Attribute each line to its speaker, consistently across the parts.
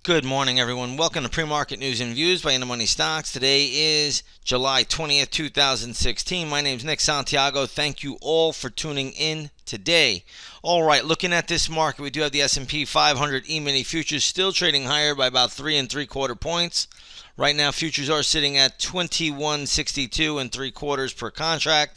Speaker 1: Good morning, everyone. Welcome to Pre-Market News and Views by InTheMoneyStocks. Today is July 20th, 2016. My name is Nick Santiago. Thank you all for tuning in today. All right, looking at this market, we do have the S&P 500 E-mini futures still trading higher by about 3 3/4 points. Right now, futures are sitting at 21.62 3/4 per contract.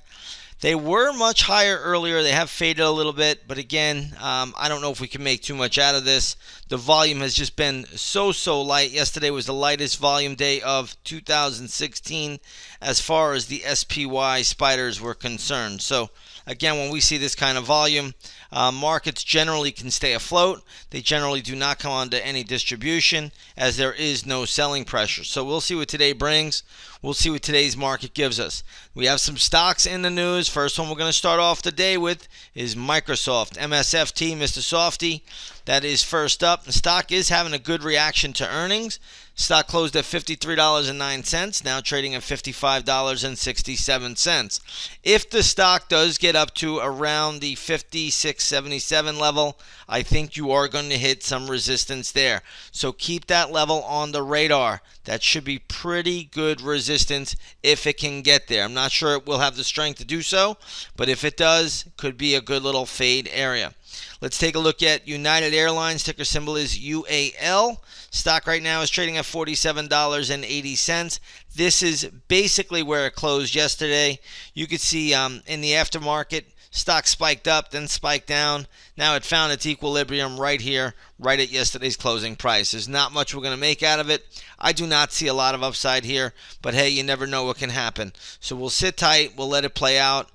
Speaker 1: They were much higher earlier. They have faded a little bit, but again, I don't know if we can make too much out of this. The volume has just been so light. Yesterday was the lightest volume day of 2016 as far as the SPY spiders were concerned. So again, when we see this kind of volume, markets generally can stay afloat. They generally do not come under any distribution as there is no selling pressure. So we'll see what today brings. We'll see what today's market gives us. We have some stocks in the news. First one we're going to start off the day with is Microsoft, MSFT, Mr. Softy. That is first up. The stock is having a good reaction to earnings. Stock closed at $53.09, now trading at $55.67. If the stock does get up to around the 56.77 level, I think you are going to hit some resistance there. So keep that level on the radar. That should be pretty good resistance if it can get there. I'm not sure it will have the strength to do so, but if it does, it could be a good little fade area. Let's take a look at United Airlines. Ticker symbol is UAL. Stock right now is trading at $47.80. This is basically where it closed yesterday. You could see in the aftermarket, stock spiked up, then spiked down. Now it found its equilibrium right here, right at yesterday's closing price. There's not much we're going to make out of it. I do not see a lot of upside here, but hey, you never know what can happen. So we'll sit tight. We'll let it play out.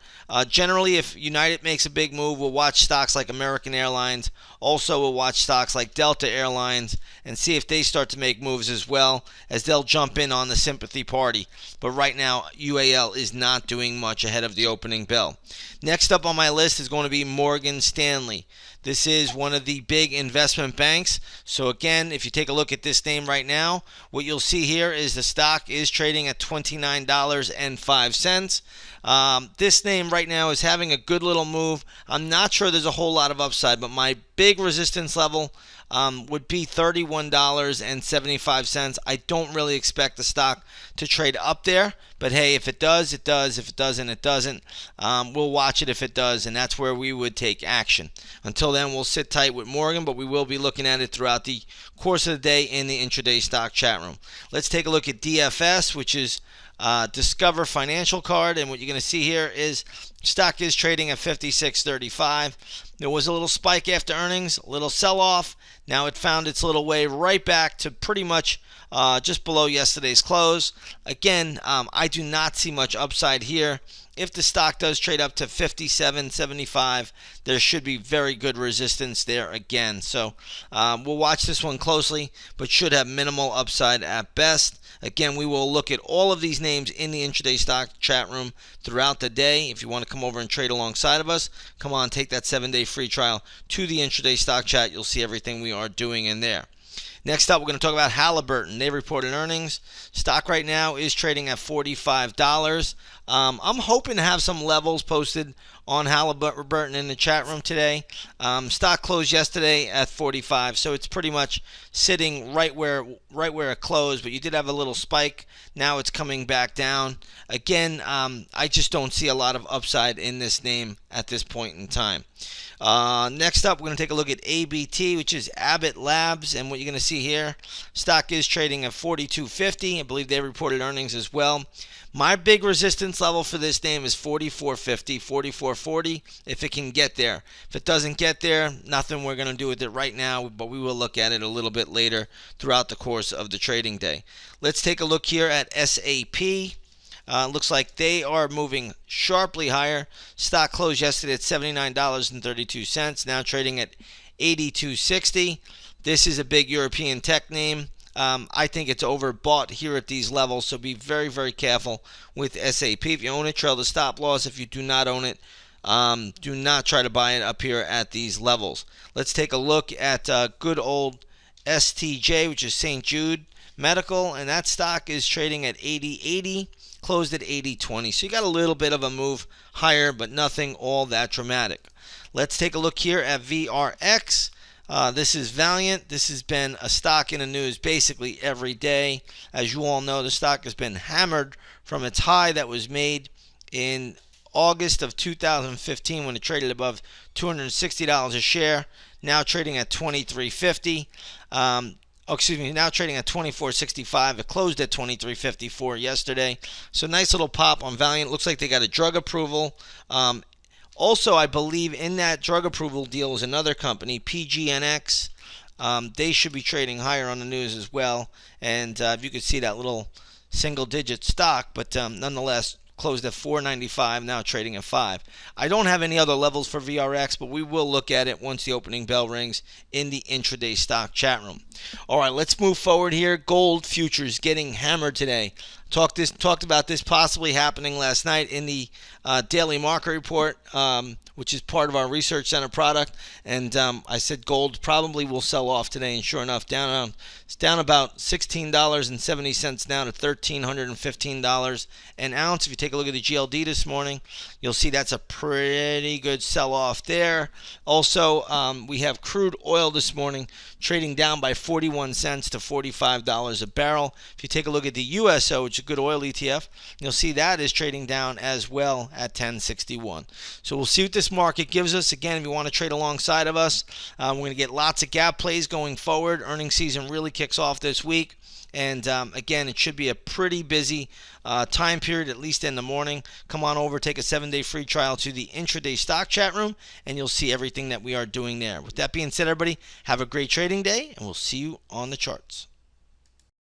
Speaker 1: Generally, if United makes a big move, we'll watch stocks like American Airlines. Also, we'll watch stocks like Delta Airlines and see if they start to make moves as well, as they'll jump in on the sympathy party. But right now, UAL is not doing much ahead of the opening bell. Next up on my list is going to be Morgan Stanley. This is one of the big investment banks. So again, if you take a look at this name right now, what you'll see here is the stock is trading at $29.05. This name right now is having a good little move. I'm not sure there's a whole lot of upside, but my big resistance level would be $31.75. I don't really expect the stock to trade up there, but hey, if it does, it does. If it doesn't, it doesn't. We'll watch it if it does, and that's where we would take action. Until then, we'll sit tight with Morgan, but we will be looking at it throughout the course of the day in the intraday stock chat room. Let's take a look at DFS, which is Discover Financial Card, and what you're going to see here is stock is trading at $56.35. There was a little spike after earnings, a little sell-off. Now it found its little way right back to pretty much just below yesterday's close. Again, I do not see much upside here. If the stock does trade up to $57.75, there should be very good resistance there again. So we'll watch this one closely, but should have minimal upside at best. Again, we will look at all of these names in the intraday stock chat room throughout the day. If you want to come over and trade alongside of us, come on, take that 7-day free trial to the intraday stock chat. You'll see everything we are doing in there. Next up, we're going to talk about Halliburton. They reported earnings. Stock right now is trading at $45. I'm hoping to have some levels posted on Halliburton in the chat room today. Stock closed yesterday at $45, so it's pretty much sitting right where it closed. But you did have a little spike. Now it's coming back down. Again, I just don't see a lot of upside in this name at this point in time. Next up, we're going to take a look at ABT, which is Abbott Labs, and what you're going to see here, stock is trading at $42.50. I believe they reported earnings as well. My big resistance level for this name is $44.50, $44.40, if it can get there. If it doesn't get there, nothing we're going to do with it right now, but we will look at it a little bit later throughout the course of the trading day. Let's take a look here at SAP. Looks like they are moving sharply higher. Stock closed yesterday at $79.32, now trading at $82.60. This is a big European tech name. I think it's overbought here at these levels, so be very, very careful with SAP. If you own it, trail the stop loss. If you do not own it, do not try to buy it up here at these levels. Let's take a look at good old STJ, which is St. Jude Medical, and that stock is trading at $80.80. Closed at $80.20. So you got a little bit of a move higher, but nothing all that dramatic. Let's take a look here at VRX. This is Valiant. This has been a stock in the news basically every day. As you all know, the stock has been hammered from its high that was made in August of 2015 when it traded above $260 a share. Now trading at $23.50. Now trading at $24.65. It closed at $23.54 yesterday. So nice little pop on Valiant. Looks like they got a drug approval. Also, I believe in that drug approval deal is another company, PGNX. They should be trading higher on the news as well. And if you could see that little single-digit stock, but nonetheless, closed at $4.95, now trading at $5. I don't have any other levels for VRX, but we will look at it once the opening bell rings in the intraday stock chat room. All right, let's move forward here. Gold futures getting hammered today. Talked about this possibly happening last night in the daily market report, which is part of our research center product. And I said gold probably will sell off today, and sure enough, it's down about $16.70 now to $1,315 an ounce. If you take a look at the GLD this morning, you'll see that's a pretty good sell-off there. Also, we have crude oil this morning trading down by 41 cents to $45 a barrel. If you take a look at the USO, which is a good oil ETF, you'll see that is trading down as well at 1061. So we'll see what this market gives us. Again, if you want to trade alongside of us, we're going to get lots of gap plays going forward. Earnings season really kicks off this week. And again, it should be a pretty busy time period, at least in the morning. Come on over, take a 7-day free trial to the intraday stock chat room, and you'll see everything that we are doing there. With that being said, everybody, have a great trading day, and we'll see you on the charts.